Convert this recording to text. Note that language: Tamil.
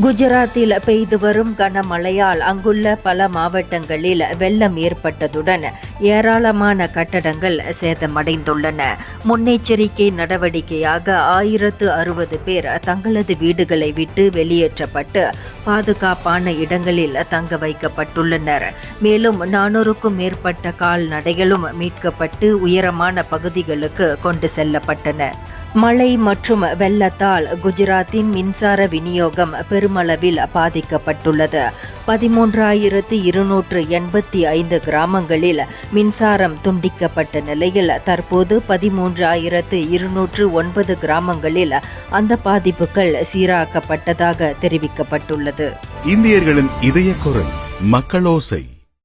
குஜராத்தில் பெய்து வரும் கனமழையால் அங்குள்ள பல மாவட்டங்களில் வெள்ளம் ஏற்பட்டதுடன் ஏராளமான கட்டடங்கள் சேதமடைந்துள்ளன. முன்னெச்சரிக்கை நடவடிக்கையாக 1060 பேர் தங்களது வீடுகளை விட்டு வெளியேற்றப்பட்டு பாதுகாப்பான இடங்களில் தங்க வைக்கப்பட்டுள்ளனர். மேலும் 400க்கும் மேற்பட்ட கால்நடைகளும் மீட்கப்பட்டு உயரமான பகுதிகளுக்கு கொண்டு செல்லப்பட்டன. மழை மற்றும் வெள்ளத்தால் குஜராத்தின் மின்சார விநியோகம் பெருமளவில் பாதிக்கப்பட்டுள்ளது. 13,285 கிராமங்களில் மின்சாரம் துண்டிக்கப்பட்ட நிலையில் தற்போது 13,209 கிராமங்களில் அந்த பாதிப்புகள் சீராக்கப்பட்டதாக தெரிவிக்கப்பட்டுள்ளது. இந்தியர்களின் இதய குரல் மக்களோசை.